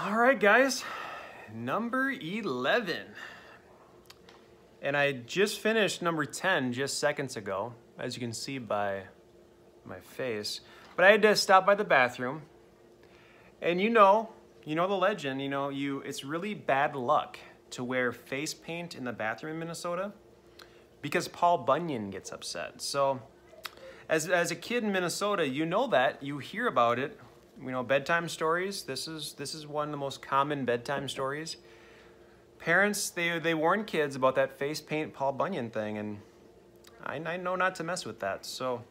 All right, guys, number 11. And I just finished number 10 just seconds ago, as you can see by my face. But I had to stop by the bathroom. And you know the legend, it's really bad luck to wear face paint in the bathroom in Minnesota because Paul Bunyan gets upset. So as a kid in Minnesota, you know that, you hear about it. Bedtime stories. This is one of the most common bedtime stories. Parents, they warn kids about that face paint Paul Bunyan thing, and I know not to mess with that. So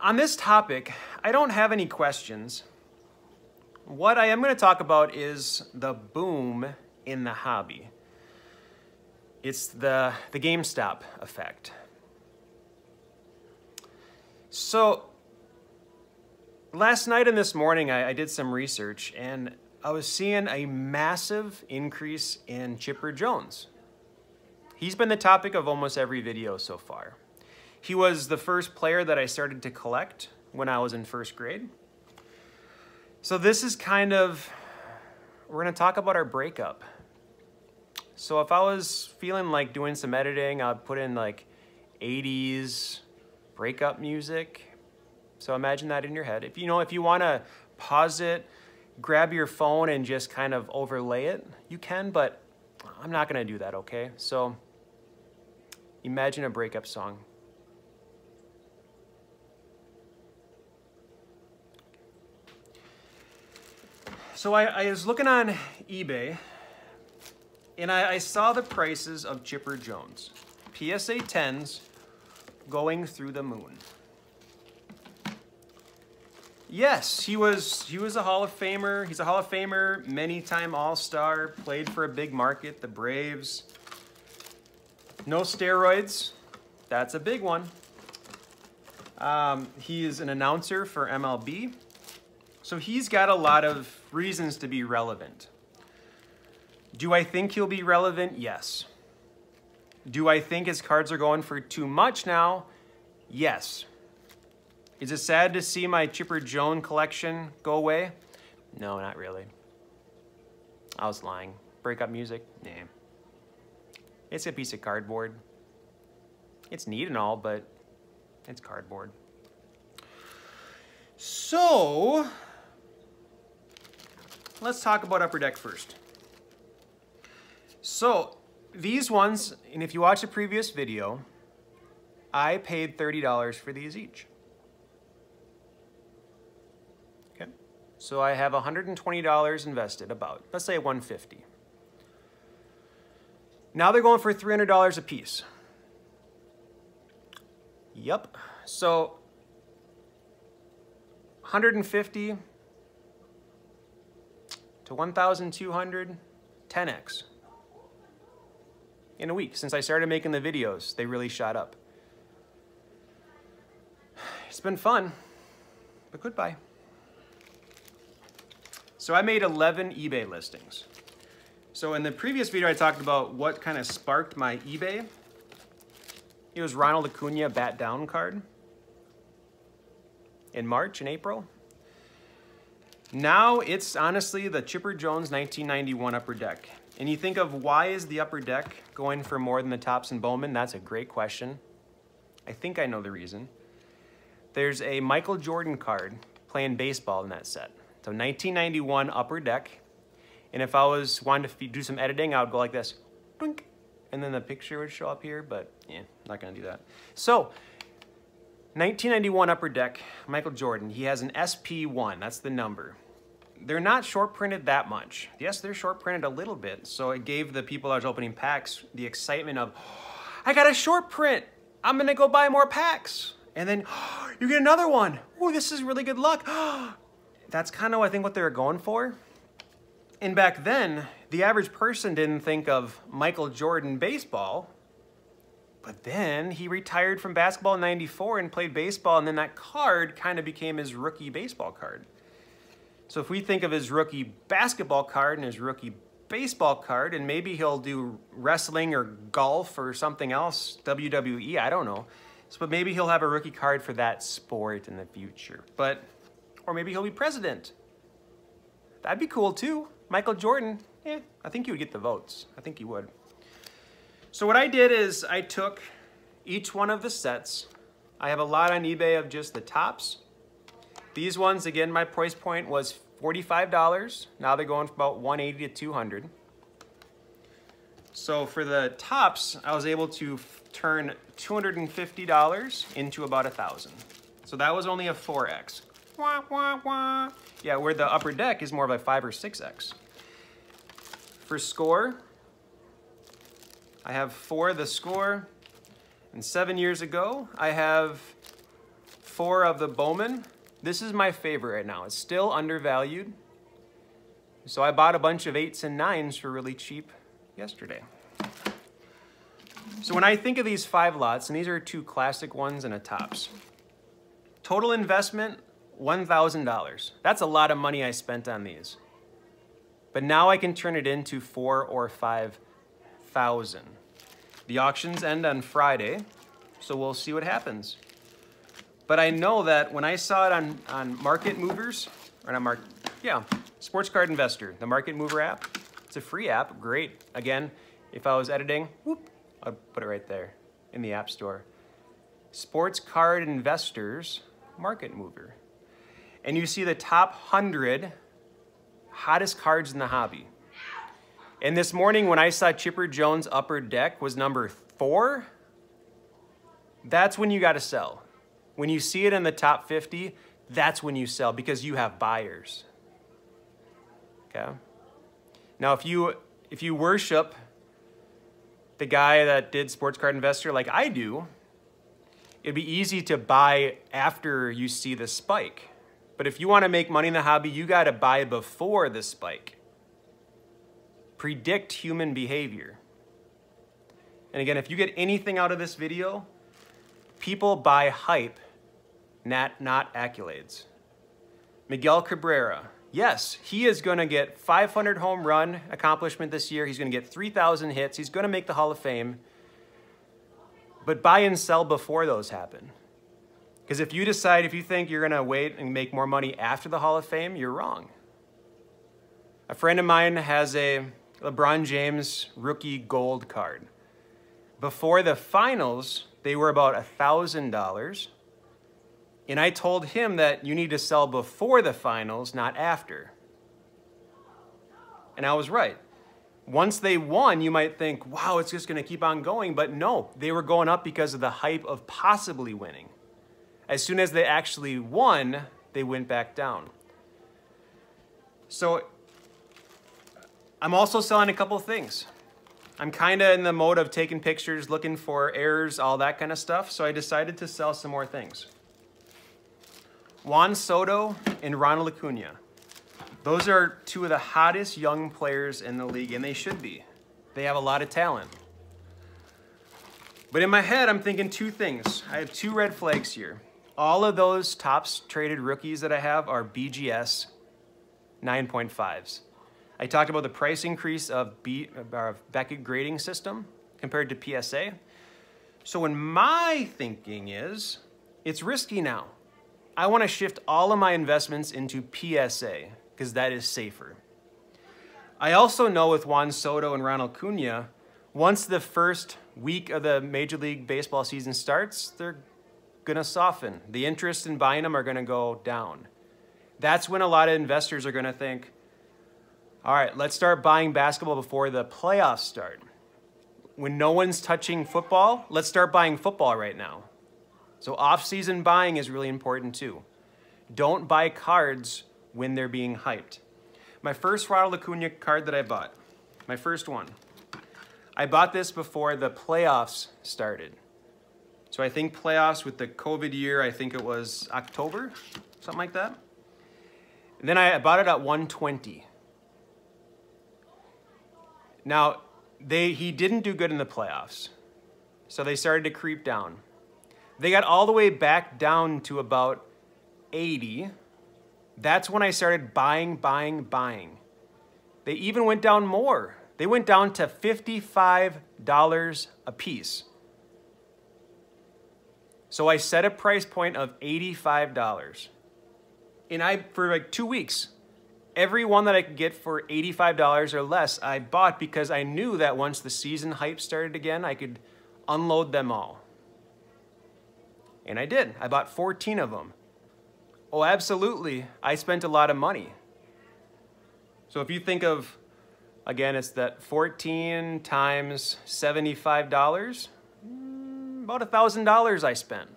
on this topic, I don't have any questions. What I am going to talk about is the boom in the hobby. It's the GameStop effect. So last night and this morning, I did some research, and I was seeing a massive increase in Chipper Jones. He's been the topic of almost every video so far. He was the first player that I started to collect when I was in first grade. So this is we're going to talk about our breakup. So if I was feeling like doing some editing, I'd put in like 80s breakup music. So imagine that in your head. If you want to pause it, grab your phone and just kind of overlay it, you can, but I'm not going to do that, okay? So imagine a breakup song. So I was looking on eBay, and I saw the prices of Chipper Jones. PSA 10s going through the moon. Yes, he was a Hall of Famer. He's a Hall of Famer, many-time All-Star, played for a big market, the Braves. No steroids. That's a big one. He is an announcer for MLB. So he's got a lot of reasons to be relevant. Do I think he'll be relevant? Yes. Do I think his cards are going for too much now? Yes. Is it sad to see my Chipper Jones collection go away? No, not really. I was lying. Breakup music? Nah. It's a piece of cardboard. It's neat and all, but it's cardboard. So let's talk about Upper Deck first. So these ones, and if you watch the previous video, I paid $30 for these each. Okay, so I have $120 invested, about, let's say $150. Now they're going for $300 a piece. Yep, so $150 to $1,200, 10x. In a week. Since I started making the videos, they really shot up. It's been fun, but goodbye. So I made 11 eBay listings. So in the previous video, I talked about what kind of sparked my eBay. It was Ronald Acuna bat down card in March and April. Now it's honestly the Chipper Jones 1991 Upper Deck. And you think of why is the Upper Deck going for more than the Topps and Bowman? That's a great question. I think I know the reason. There's a Michael Jordan card playing baseball in that set. So 1991 Upper Deck. And if I was wanting to do some editing, I would go like this. Doink, and then the picture would show up here, but yeah, not gonna do that. So 1991 Upper Deck, Michael Jordan. He has an SP1, that's the number. They're not short printed that much. Yes, they're short printed a little bit, so it gave the people that was opening packs the excitement of, oh, I got a short print, I'm gonna go buy more packs. And then, oh, you get another one. Oh, this is really good luck. That's kind of, I think, what they were going for. And back then, the average person didn't think of Michael Jordan baseball. But then he retired from basketball in '94 and played baseball, and then that card kind of became his rookie baseball card. So if we think of his rookie basketball card and his rookie baseball card, and maybe he'll do wrestling or golf or something else, WWE, I don't know. So, but maybe he'll have a rookie card for that sport in the future. Or maybe he'll be president. That'd be cool too. Michael Jordan, I think he would get the votes. I think he would. So what I did is I took each one of the sets. I have a lot on eBay of just the tops. These ones, again, my price point was $45. Now they're going for about $180 to $200. So for the tops, I was able to turn $250 into about $1,000. So that was only a 4X. Wah, wah, wah. Yeah, where the upper deck is more of a 5 or 6X. For score, I have 4 of the score. And 7 years ago, I have 4 of the Bowman. This is my favorite right now. It's still undervalued. So I bought a bunch of 8s and 9s for really cheap yesterday. So when I think of these 5 lots, and these are 2 classic ones and a tops, total investment, $1,000. That's a lot of money I spent on these. But now I can turn it into $4,000 or $5,000. The auctions end on Friday, so we'll see what happens. But I know that when I saw it on Market Movers, or not Sports Card Investor, the Market Mover app, it's a free app, great. Again, if I was editing, whoop, I'd put it right there in the App Store. Sports Card Investors Market Mover. And you see the top 100 hottest cards in the hobby. And this morning when I saw Chipper Jones' upper deck was number 4, that's when you got to sell. When you see it in the top 50, that's when you sell because you have buyers. Okay? Now if you worship the guy that did Sports Card Investor like I do, it'd be easy to buy after you see the spike. But if you want to make money in the hobby, you got to buy before the spike. Predict human behavior. And again, if you get anything out of this video, people buy hype, not accolades. Miguel Cabrera, yes, he is going to get 500 home run accomplishment this year. He's going to get 3,000 hits. He's going to make the Hall of Fame. But buy and sell before those happen. Because if you think you're going to wait and make more money after the Hall of Fame, you're wrong. A friend of mine has a LeBron James rookie gold card. Before the finals, they were about $1,000. And I told him that you need to sell before the finals, not after. And I was right. Once they won, you might think, wow, it's just going to keep on going. But no, they were going up because of the hype of possibly winning. As soon as they actually won, they went back down. So I'm also selling a couple things. I'm kind of in the mode of taking pictures, looking for errors, all that kind of stuff. So I decided to sell some more things. Juan Soto and Ronald Acuna. Those are 2 of the hottest young players in the league, and they should be. They have a lot of talent. But in my head, I'm thinking 2 things. I have 2 red flags here. All of those tops traded rookies that I have are BGS 9.5s. I talked about the price increase of Beckett grading system compared to PSA. So when my thinking is, it's risky now. I want to shift all of my investments into PSA because that is safer. I also know with Juan Soto and Ronald Acuna, once the first week of the Major League Baseball season starts, they're going to soften. The interest in buying them are going to go down. That's when a lot of investors are going to think, all right, let's start buying basketball before the playoffs start. When no one's touching football, let's start buying football right now. So off-season buying is really important too. Don't buy cards when they're being hyped. My first Ronald Acuna card that I bought, my first one, I bought this before the playoffs started. So I think playoffs with the COVID year, I think it was October, something like that. And then I bought it at 120. Now, he didn't do good in the playoffs, so they started to creep down. They got all the way back down to about 80. That's when I started buying. They even went down more. They went down to $55 a piece. So I set a price point of $85. And for like 2 weeks, Every one that I could get for $85 or less, I bought because I knew that once the season hype started again, I could unload them all. And I did. I bought 14 of them. Oh, absolutely. I spent a lot of money. So if you think of, again, it's that 14 times $75, about $1,000 I spent.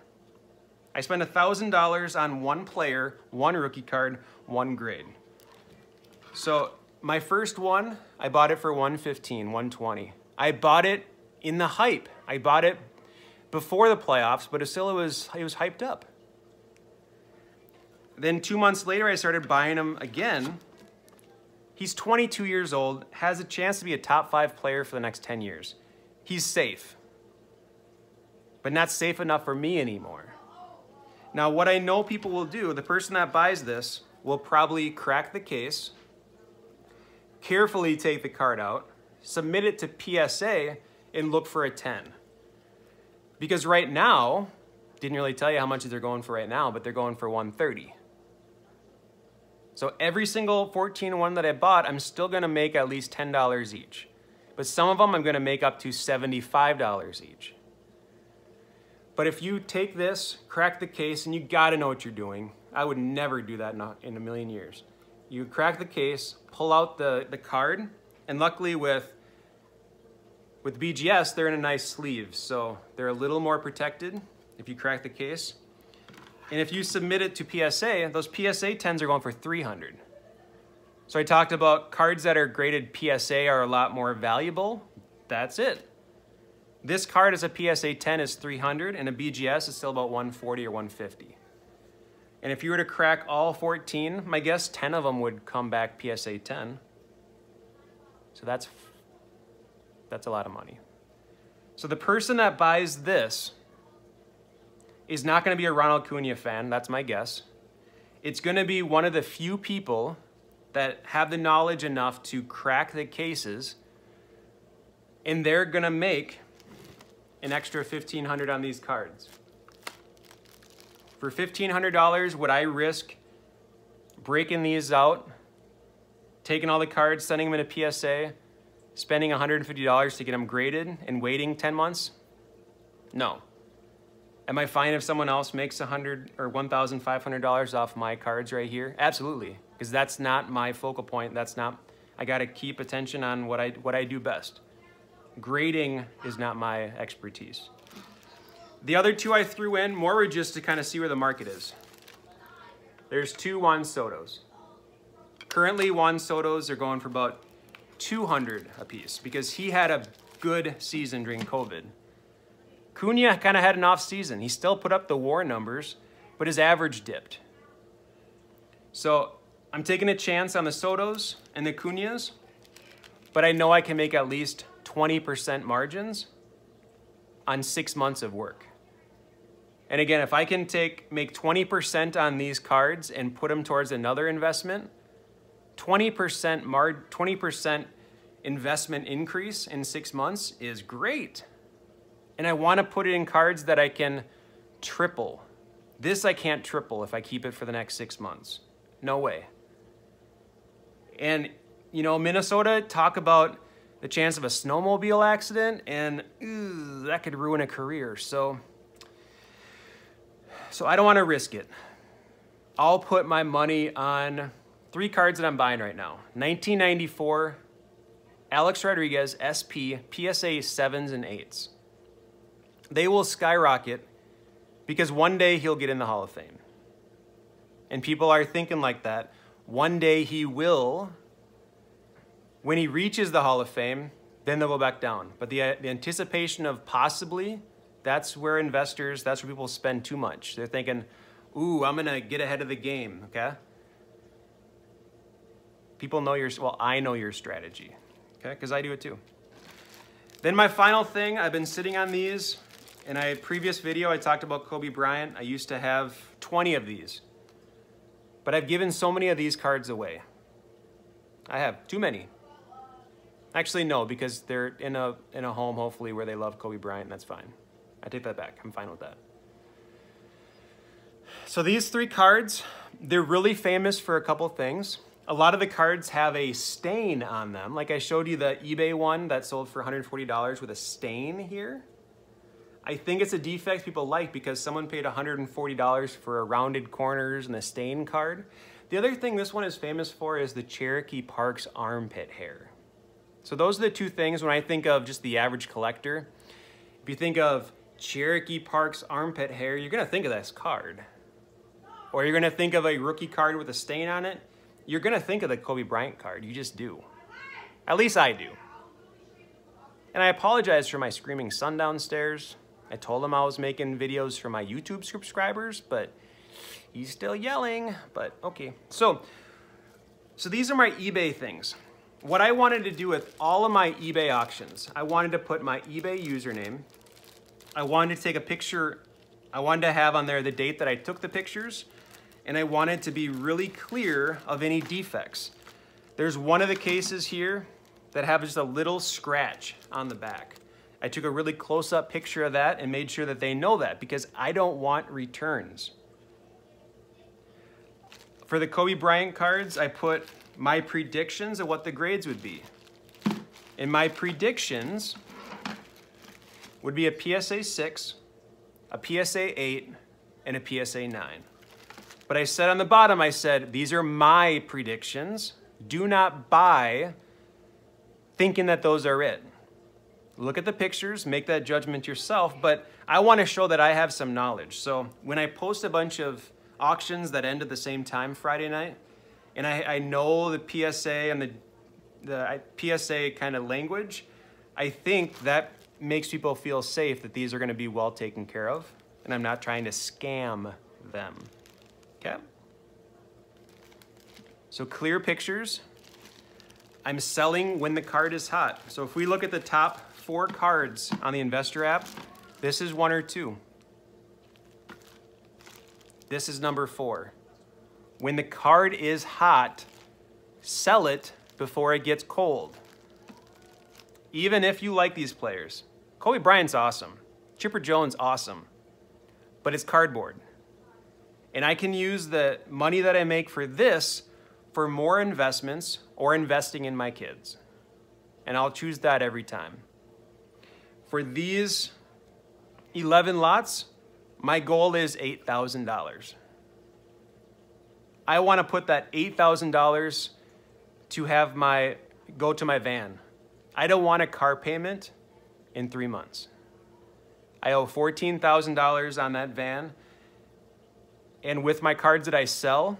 I spent $1,000 on one player, one rookie card, one grade. So my first one, I bought it for $115, $120. I bought it in the hype. I bought it before the playoffs, but still it was hyped up. Then 2 months later, I started buying him again. He's 22 years old, has a chance to be a top 5 player for the next 10 years. He's safe, but not safe enough for me anymore. Now, what I know people will do, the person that buys this will probably crack the case, carefully take the card out, submit it to PSA, and look for a 10. Because right now, didn't really tell you how much they're going for right now, but they're going for $130. So every single 14 one that I bought, I'm still gonna make at least $10 each. But some of them I'm gonna make up to $75 each. But if you take this, crack the case, and you gotta know what you're doing. I would never do that in a million years. You crack the case, pull out the card, and luckily with BGS, they're in a nice sleeve, so they're a little more protected if you crack the case. And if you submit it to PSA, those PSA 10s are going for $300. So I talked about cards that are graded PSA are a lot more valuable. That's it. This card as a PSA 10 is $300, and a BGS is still about $140 or $150. And if you were to crack all 14, my guess 10 of them would come back PSA 10. So that's a lot of money. So the person that buys this is not going to be a Ronald Acuna fan, that's my guess. It's going to be one of the few people that have the knowledge enough to crack the cases, and they're going to make an extra $1,500 on these cards. For $1,500, would I risk breaking these out, taking all the cards, sending them in a PSA, spending $150 to get them graded, and waiting 10 months? No. Am I fine if someone else makes $100 or $1,500 off my cards right here? Absolutely, because that's not my focal point. That's not. I got to keep attention on what I do best. Grading is not my expertise. The other two I threw in more were just to kind of see where the market is. There's 2 Juan Sotos. Currently, Juan Sotos are going for about $200 a piece because he had a good season during COVID. Acuna kind of had an off season. He still put up the WAR numbers, but his average dipped. So I'm taking a chance on the Sotos and the Acunas, but I know I can make at least 20% margins on 6 months of work. And again, if I can make 20% on these cards and put them towards another investment, 20% investment increase in 6 months is great. And I want to put it in cards that I can triple. This I can't triple if I keep it for the next 6 months. No way. And, you know, Minnesota, talk about the chance of a snowmobile accident, and that could ruin a career. So I don't want to risk it. I'll put my money on 3 cards that I'm buying right now. 1994, Alex Rodriguez, SP, PSA 7s and 8s. They will skyrocket because one day he'll get in the Hall of Fame. And people are thinking like that. One day he will. When he reaches the Hall of Fame, then they'll go back down. But the anticipation of possibly, that's where investors, that's where people spend too much. They're thinking, ooh, I'm going to get ahead of the game, okay? People know I know your strategy, okay? Because I do it too. Then my final thing, I've been sitting on these. In a previous video, I talked about Kobe Bryant. I used to have 20 of these. But I've given so many of these cards away. I have too many. Actually, no, because they're in a home, hopefully, where they love Kobe Bryant, and that's fine. I take that back. I'm fine with that. So these 3 cards, they're really famous for a couple things. A lot of the cards have a stain on them. Like I showed you the eBay one that sold for $140 with a stain here. I think it's a defect people like because someone paid $140 for a rounded corners and a stain card. The other thing this one is famous for is the Cherokee Park's armpit hair. So those are the two things when I think of just the average collector. If you think of Cherokee Park's armpit hair, you're gonna think of this card. Or you're gonna think of a rookie card with a stain on it. You're gonna think of the Kobe Bryant card, you just do. At least I do. And I apologize for my screaming son downstairs. I told him I was making videos for my YouTube subscribers, but he's still yelling, but okay. So these are my eBay things. What I wanted to do with all of my eBay auctions, I wanted to put my eBay username. I wanted to take a picture. I wanted to have on there the date that I took the pictures, and I wanted to be really clear of any defects. There's one of the cases here that have just a little scratch on the back. I took a really close-up picture of that and made sure that they know that because I don't want returns. For the Kobe Bryant cards, I put my predictions of what the grades would be. And my predictions would be a PSA 6, a PSA 8, and a PSA 9. But I said on the bottom, I said, these are my predictions. Do not buy thinking that those are it. Look at the pictures, make that judgment yourself, but I want to show that I have some knowledge. So when I post a bunch of auctions that end at the same time Friday night, and I know the PSA and the PSA kind of language, I think that makes people feel safe that these are going to be well taken care of, and I'm not trying to scam them. Okay? So clear pictures. I'm selling when the card is hot. So if we look at the top 4 cards on the investor app, this is 1 or 2. This is number 4. When the card is hot, sell it before it gets cold. Even if you like these players. Kobe Bryant's awesome. Chipper Jones, awesome. But it's cardboard. And I can use the money that I make for this for more investments or investing in my kids. And I'll choose that every time. For these 11 lots, my goal is $8,000. I want to put that $8,000 to have go to my van. I don't want a car payment in 3 months. I owe $14,000 on that van. And with my cards that I sell,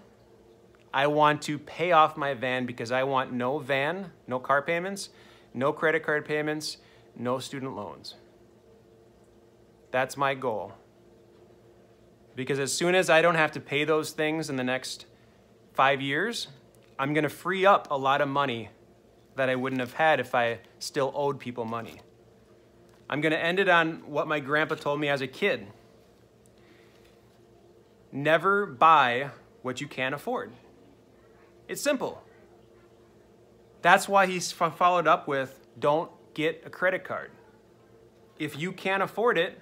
I want to pay off my van because I want no van, no car payments, no credit card payments, no student loans. That's my goal. Because as soon as I don't have to pay those things in the next 5 years, I'm going to free up a lot of money that I wouldn't have had if I still owed people money. I'm going to end it on what my grandpa told me as a kid. Never buy what you can't afford. It's simple. That's why he's followed up with, don't get a credit card. If you can't afford it,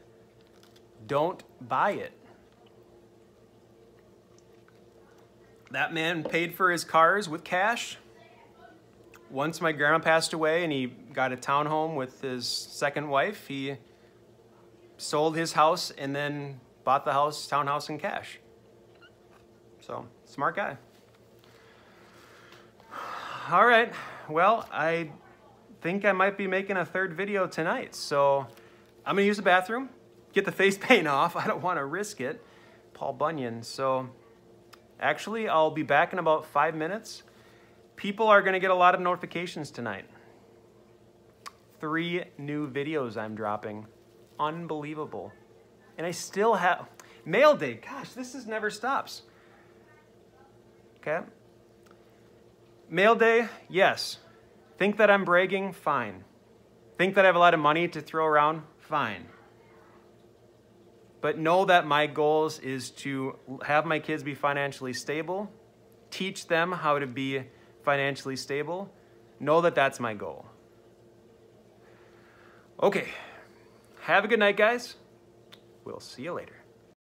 don't buy it. That man paid for his cars with cash. Once my grandma passed away and he got a townhome with his second wife, he sold his house and then bought the townhouse in cash. So, smart guy. All right, well, I think I might be making a 3rd video tonight. So I'm gonna use the bathroom, get the face paint off. I don't wanna risk it. Paul Bunyan. So actually, I'll be back in about 5 minutes. People are gonna get a lot of notifications tonight. 3 new videos I'm dropping. Unbelievable. And I still have, mail day, gosh, never stops. Okay. Mail day, yes. Think that I'm bragging? Fine. Think that I have a lot of money to throw around? Fine. But know that my goals is to have my kids be financially stable, teach them how to be financially stable. Know that that's my goal. Okay. Have a good night, guys. We'll see you later.